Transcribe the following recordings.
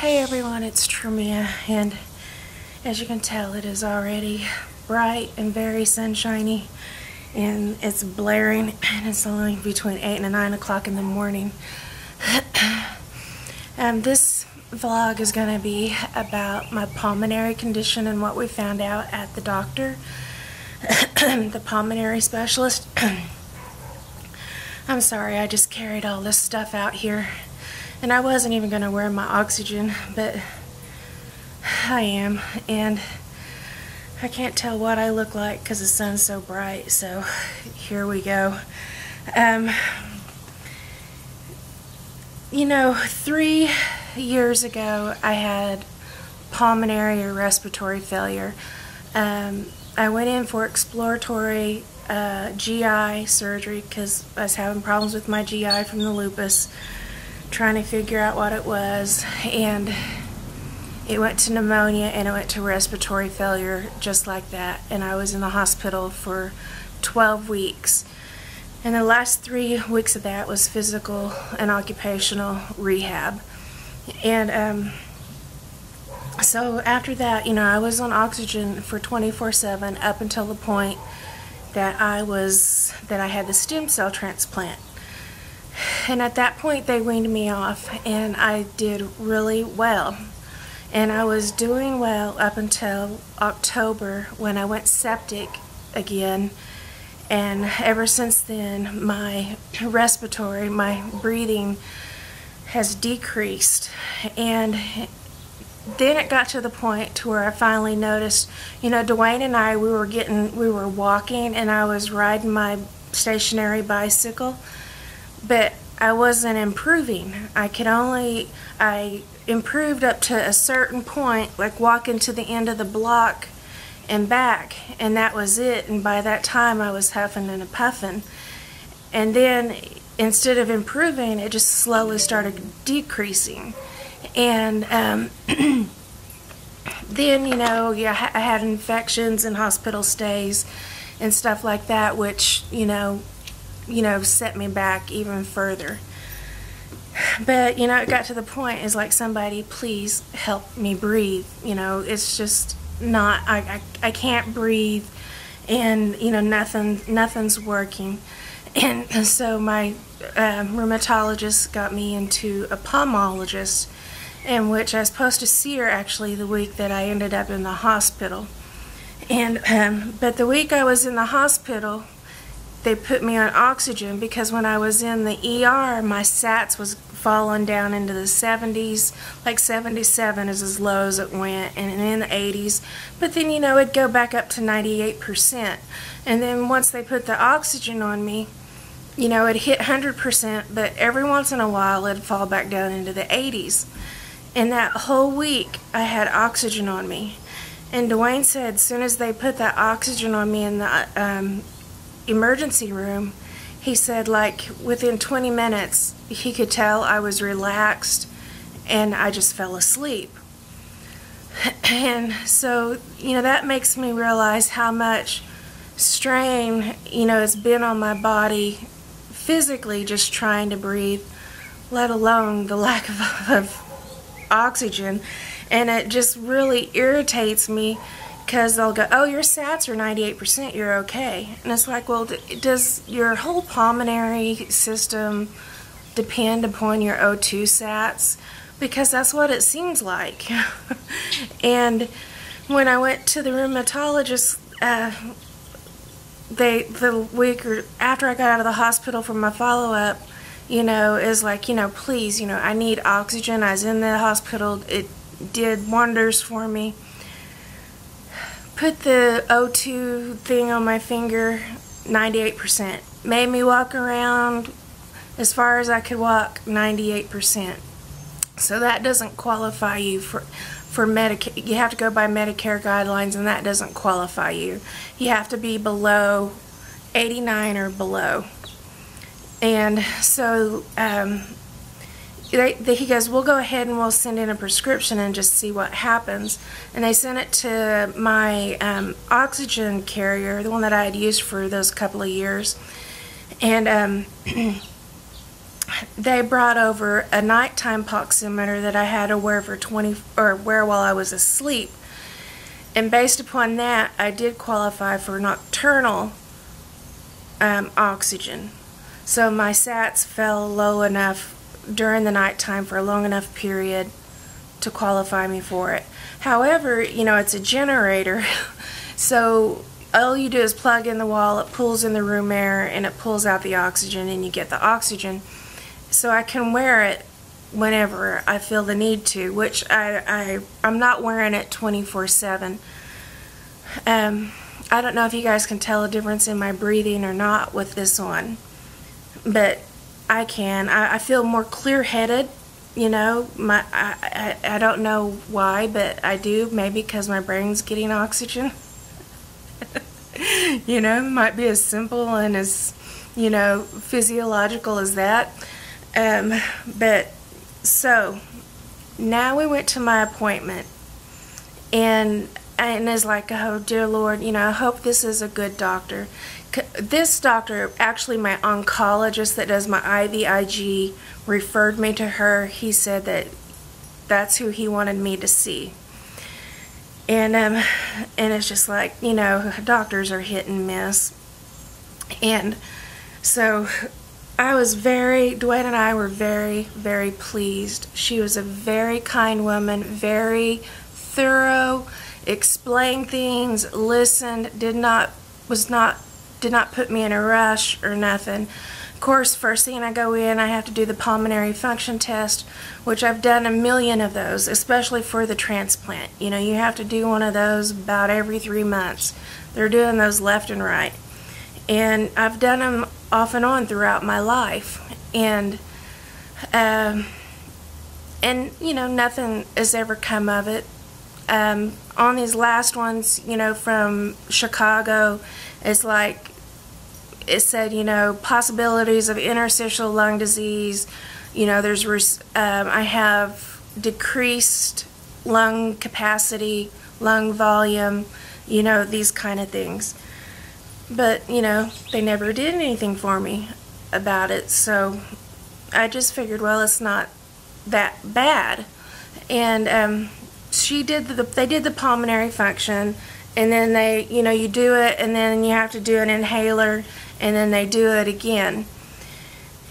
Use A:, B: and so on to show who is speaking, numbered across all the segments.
A: Hey everyone, it's Tremia, and as you can tell, it is already bright and very sunshiny, and it's blaring, and it's only between 8 and 9 o'clock in the morning. This vlog is going to be about my pulmonary condition and what we found out at the doctor, the pulmonary specialist. I'm sorry, I just carried all this stuff out here. And I wasn't even going to wear my oxygen, but I am, and I can't tell what I look like because the sun's so bright, so here we go. You know, 3 years ago I had pulmonary or respiratory failure. I went in for exploratory GI surgery because I was having problems with my GI from the lupus, trying to figure out what it was, and it went to pneumonia and it went to respiratory failure just like that, and I was in the hospital for 12 weeks, and the last 3 weeks of that was physical and occupational rehab. And so after that, you know, I was on oxygen for 24/7 up until the point that I had the stem cell transplant. And at that point they weaned me off, and I did really well. And I was doing well up until October when I went septic again. And ever since then, my respiratory, my breathing has decreased. And then it got to the point to where I finally noticed, you know, Dwayne and I, we were walking, and I was riding my stationary bicycle, but I wasn't improving. I improved up to a certain point, like walking to the end of the block and back, and that was it. And by that time I was huffing and puffing. And then instead of improving, it just slowly started decreasing. And then, you know, yeah, I had infections and hospital stays and stuff like that, which, you know, set me back even further. But, you know, it got to the point, is like, somebody please help me breathe. You know, it's just not, I can't breathe, and, you know, nothing's working. And so my rheumatologist got me into a pulmonologist, in which I was supposed to see her actually the week that I ended up in the hospital. And but the week I was in the hospital, they put me on oxygen because when I was in the ER, my SATs was falling down into the 70s, like 77 is as low as it went, and in the 80s. But then, you know, it'd go back up to 98%. And then once they put the oxygen on me, you know, it hit 100%, but every once in a while it'd fall back down into the 80s. And that whole week I had oxygen on me. And Dwayne said as soon as they put that oxygen on me in the emergency room, he said, like, within 20 minutes he could tell I was relaxed and I just fell asleep. And so, you know, that makes me realize how much strain, you know, has been on my body physically just trying to breathe, let alone the lack of oxygen. And it just really irritates me, because they'll go, oh, your SATs are 98%, you're okay. And it's like, well, does your whole pulmonary system depend upon your O2 SATs? Because that's what it seems like. And when I went to the rheumatologist, the week or after I got out of the hospital for my follow-up, you know, is like, you know, please, you know, I need oxygen. I was in the hospital. It did wonders for me. Put the O2 thing on my finger, 98%. Made me walk around as far as I could walk, 98%. So that doesn't qualify you for Medicare. You have to go by Medicare guidelines, and that doesn't qualify you. You have to be below 89 or below. And so he goes, we'll go ahead and we'll send in a prescription and just see what happens. And they sent it to my oxygen carrier, the one that I had used for those couple of years. And they brought over a nighttime oximeter that I had to wear for wear while I was asleep. And based upon that, I did qualify for nocturnal oxygen. So my sats fell low enough during the nighttime for a long enough period to qualify me for it. However, you know, it's a generator, so all you do is plug in the wall, it pulls in the room air, and it pulls out the oxygen, and you get the oxygen. So I can wear it whenever I feel the need to, which I'm not wearing it 24/7. I don't know if you guys can tell a difference in my breathing or not with this one, but I can. I feel more clear-headed, you know. I don't know why, but I do. Maybe because my brain's getting oxygen. You know, it might be as simple and as, you know, physiological as that. But so now we went to my appointment, and it's like, oh dear Lord, you know, I hope this is a good doctor. This doctor, actually my oncologist that does my IVIG, referred me to her. He said that that's who he wanted me to see. And it's just like, you know, doctors are hit and miss. And so Dwayne and I were very, very pleased. She was a very kind woman, very thorough, explained things, listened, did not put me in a rush or nothing. Of course, first thing I go in, I have to do the pulmonary function test, which I've done a million of those, especially for the transplant. You know, you have to do one of those about every 3 months. They're doing those left and right. And I've done them off and on throughout my life. And you know, nothing has ever come of it. On these last ones, you know, from Chicago, it's like, it said, you know, possibilities of interstitial lung disease. You know, I have decreased lung capacity, lung volume, you know, these kind of things. But, you know, they never did anything for me about it, so I just figured, well, it's not that bad. And they did the pulmonary function, and then they, you know, you do it, and then you have to do an inhaler, and then they do it again.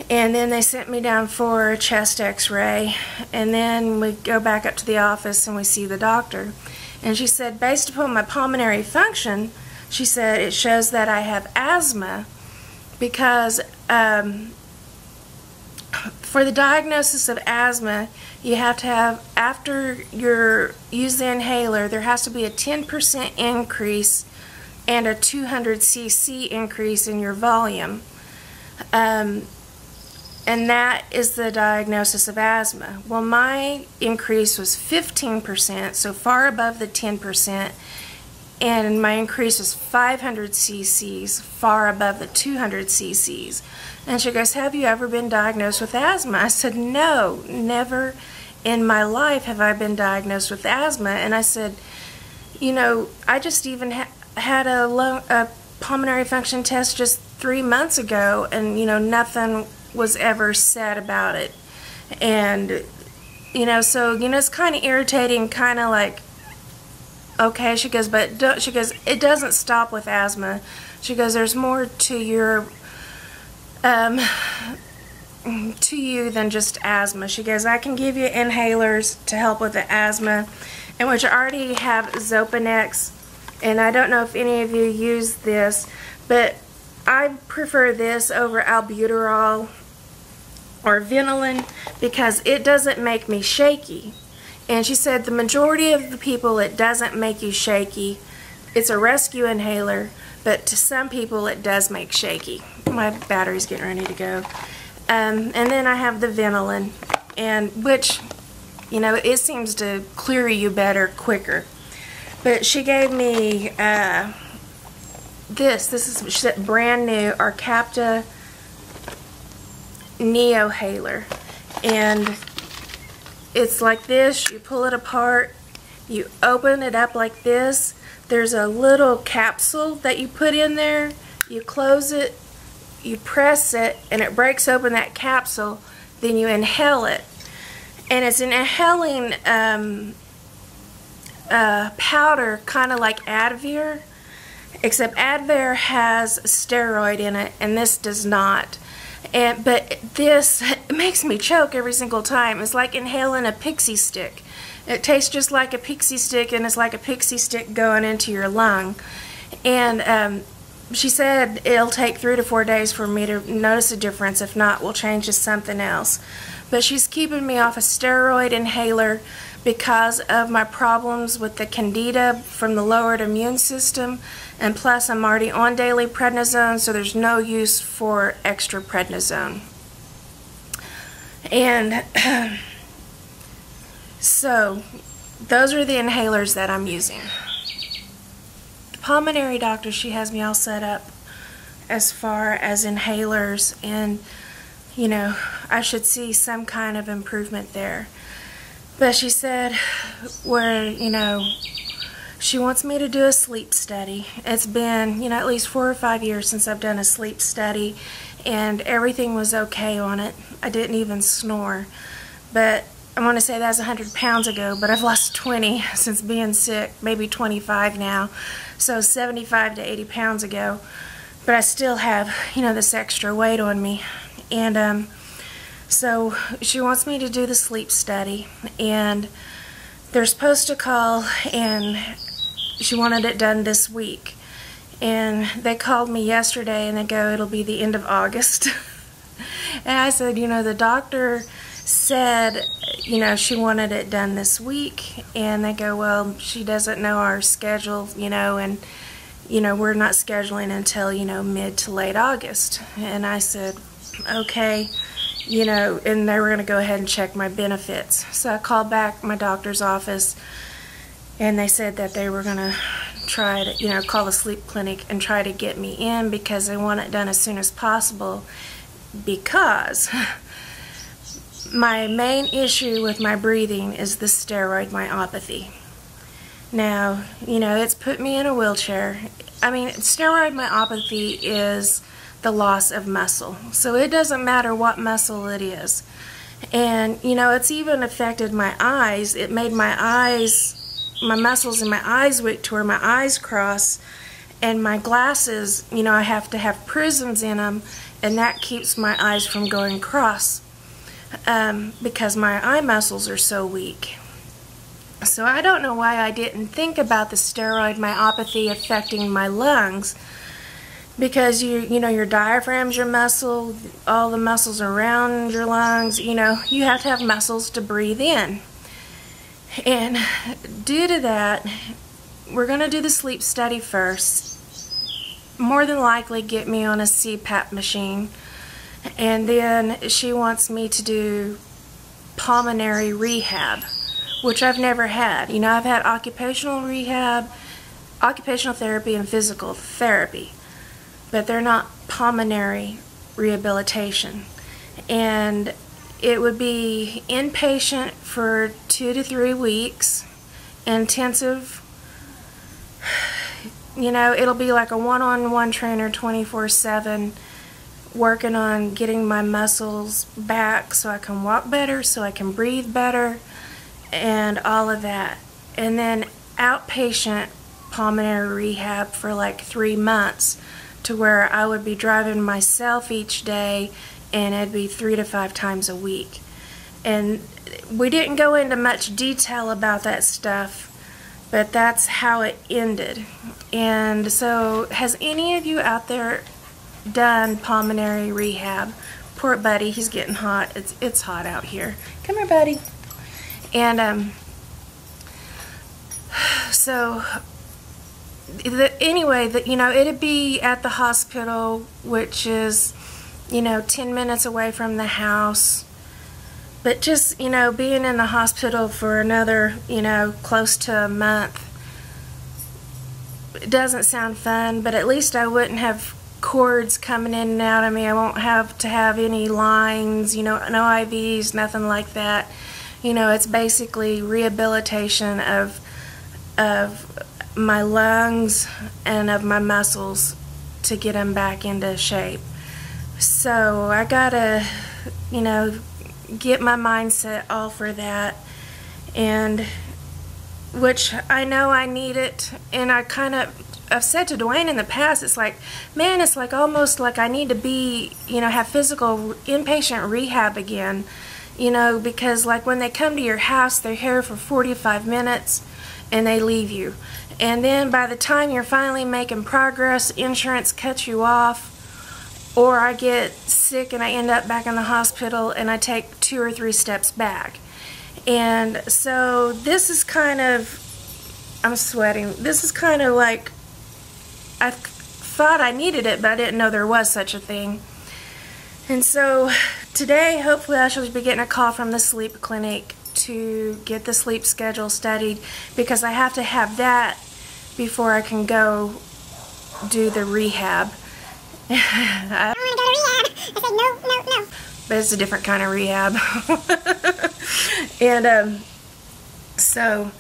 A: And then they sent me down for a chest x-ray, and then we go back up to the office and we see the doctor. And she said, based upon my pulmonary function, she said it shows that I have asthma, because for the diagnosis of asthma, you have to have, after you use the inhaler, there has to be a 10% increase and a 200 cc increase in your volume. And that is the diagnosis of asthma. Well, my increase was 15%, so far above the 10%, and my increase was 500 cc's, far above the 200 cc's. And she goes, have you ever been diagnosed with asthma? I said, no, never in my life have I been diagnosed with asthma. And I said, you know, I just even had a pulmonary function test just 3 months ago, and, you know, nothing was ever said about it. And, you know, so, you know, it's kind of irritating, kind of like, okay, she goes, but she goes, it doesn't stop with asthma. She goes, there's more to your to you than just asthma. She goes, I can give you inhalers to help with the asthma, and which I already have Zopanex, and I don't know if any of you use this, but I prefer this over albuterol or Ventolin because it doesn't make me shaky. And she said the majority of the people, it doesn't make you shaky. It's a rescue inhaler, but to some people it does make shaky. My battery's getting ready to go. And then I have the Ventolin, and which, you know, it seems to clear you better quicker. But she gave me this is brand new Arcapta Neohaler, and it's like this. You pull it apart, you open it up like this, there's a little capsule that you put in there, you close it, you press it and it breaks open that capsule, then you inhale it. And it's an inhaling powder, kind of like Advair, except Advair has steroid in it and this does not. But this makes me choke every single time. It's like inhaling a pixie stick. It tastes just like a pixie stick, and it's like a pixie stick going into your lung. And she said it'll take 3 to 4 days for me to notice a difference. If not, we'll change to something else. But she's keeping me off a steroid inhaler because of my problems with the candida from the lowered immune system, and plus I'm already on daily prednisone, so there's no use for extra prednisone. And so those are the inhalers that I'm using. The pulmonary doctor, she has me all set up as far as inhalers, and you know, I should see some kind of improvement there. But she said where, you know, she wants me to do a sleep study. It's been, you know, at least 4 or 5 years since I've done a sleep study, and everything was okay on it. I didn't even snore. But I want to say that was 100 pounds ago, but I've lost 20 since being sick, maybe 25 now. So 75 to 80 pounds ago. But I still have, you know, this extra weight on me. And so she wants me to do the sleep study, and they're supposed to call, and she wanted it done this week. And they called me yesterday and they go, it'll be the end of August. And I said, you know, the doctor said, you know, she wanted it done this week. And they go, well, she doesn't know our schedule, you know, and you know, we're not scheduling until, you know, mid to late August. And I said, okay, you know, and they were going to go ahead and check my benefits. So I called back my doctor's office, and they said that they were going to try to, you know, call the sleep clinic and try to get me in because they want it done as soon as possible, because my main issue with my breathing is the steroid myopathy. Now, you know, it's put me in a wheelchair. I mean, steroid myopathy is the loss of muscle. So it doesn't matter what muscle it is. And, you know, it's even affected my eyes. It made my eyes, my muscles in my eyes weak to where my eyes cross. And my glasses, you know, I have to have prisms in them, and that keeps my eyes from going cross because my eye muscles are so weak. So I don't know why I didn't think about the steroid myopathy affecting my lungs, because you know, your diaphragm's your muscle, all the muscles around your lungs, you know, you have to have muscles to breathe in. And due to that, we're going to do the sleep study first. More than likely get me on a CPAP machine, and then she wants me to do pulmonary rehab, which I've never had. You know, I've had occupational rehab, occupational therapy, and physical therapy, but they're not pulmonary rehabilitation. And it would be inpatient for 2 to 3 weeks, intensive. You know, it'll be like a one-on-one trainer 24/7, working on getting my muscles back so I can walk better, so I can breathe better, and all of that. And then outpatient pulmonary rehab for like 3 months, to where I would be driving myself each day, and it'd be 3 to 5 times a week. And we didn't go into much detail about that stuff, but that's how it ended. And so, has any of you out there done pulmonary rehab? Poor buddy, he's getting hot. It's hot out here. Come here, buddy. And so anyway, you know, it'd be at the hospital, which is, you know, 10 minutes away from the house. But just, you know, being in the hospital for another, you know, close to a month, it doesn't sound fun, but at least I wouldn't have cords coming in and out of me. I won't have to have any lines, you know, no IVs, nothing like that. You know, it's basically rehabilitation of my lungs and of my muscles to get them back into shape. So I gotta, you know, get my mindset all for that, and which I know I need it. And I've said to Dwayne in the past, it's like, man, it's like almost like I need to be, you know, have physical inpatient rehab again, you know, because like when they come to your house, they're here for 45 minutes and they leave you. And then by the time you're finally making progress, insurance cuts you off, or I get sick and I end up back in the hospital and I take 2 or 3 steps back. And so this is kind of, I'm sweating, this is kind of like, I thought I needed it, but I didn't know there was such a thing. And so today, hopefully I shall be getting a call from the sleep clinic to get the sleep schedule studied, because I have to have that before I can go do the rehab.
B: I want to go to rehab. I said no.
A: But it's a different kind of rehab. And so,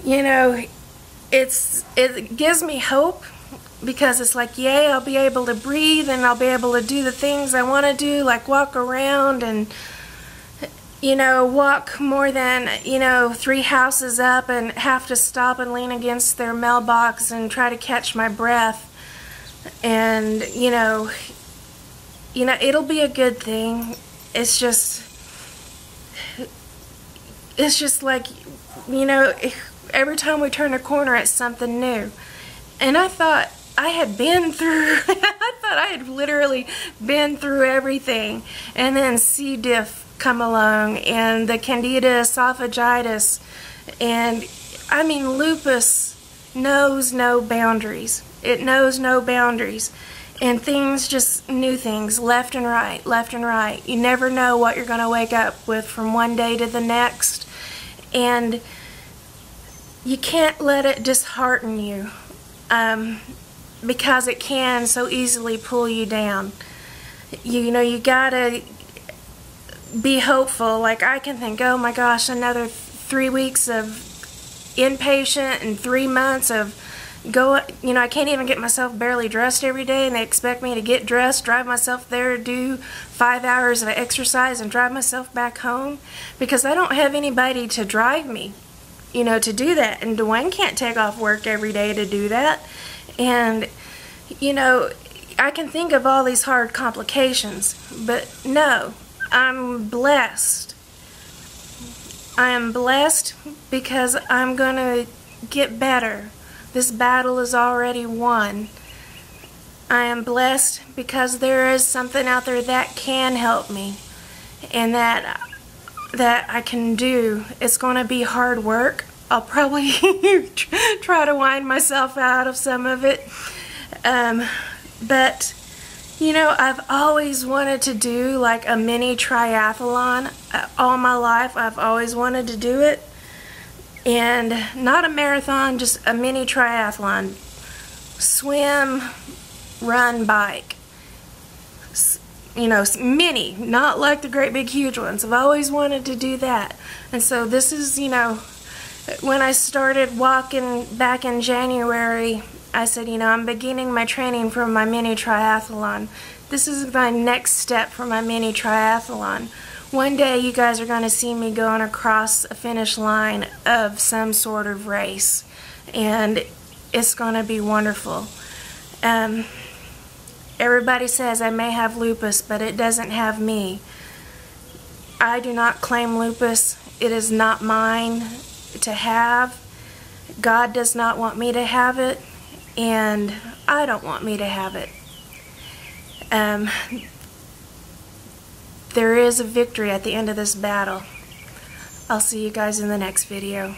A: you know, it gives me hope, because it's like, yay, I'll be able to breathe and I'll be able to do the things I want to do, like walk around and, you know, walk more than, you know, 3 houses up and have to stop and lean against their mailbox and try to catch my breath. And, you know, it'll be a good thing. It's just like, you know, every time we turn a corner, it's something new. And I thought I had been through, I thought I had literally been through everything. And then c-diff come along, and the candida esophagitis, and I mean, lupus knows no boundaries. It knows no boundaries. And things, just new things, left and right, left and right. You never know what you're going to wake up with from one day to the next. And you can't let it dishearten you, because it can so easily pull you down. You know, you gotta be hopeful. Like, I can think, oh my gosh, another 3 weeks of inpatient and 3 months of you know, I can't even get myself barely dressed every day, and they expect me to get dressed, drive myself there, do 5 hours of exercise, and drive myself back home, because I don't have anybody to drive me, you know, to do that. And Dwayne can't take off work every day to do that. And, you know, I can think of all these hard complications, but no, I'm blessed. I am blessed because I'm gonna get better. This battle is already won. I am blessed because there is something out there that can help me, and that I can do. It's going to be hard work. I'll probably try to wind myself out of some of it. But, you know, I've always wanted to do like a mini triathlon. All my life I've always wanted to do it. And not a marathon, just a mini triathlon. Swim, run, bike. You know, mini, not like the great big huge ones. I've always wanted to do that. And so this is, you know, when I started walking back in January, I said, you know, I'm beginning my training for my mini triathlon. This is my next step for my mini triathlon. One day you guys are going to see me going across a finish line of some sort of race, and it's going to be wonderful. Everybody says I may have lupus, but it doesn't have me. I do not claim lupus. It is not mine to have. God does not want me to have it, and I don't want me to have it. There is a victory at the end of this battle. I'll see you guys in the next video.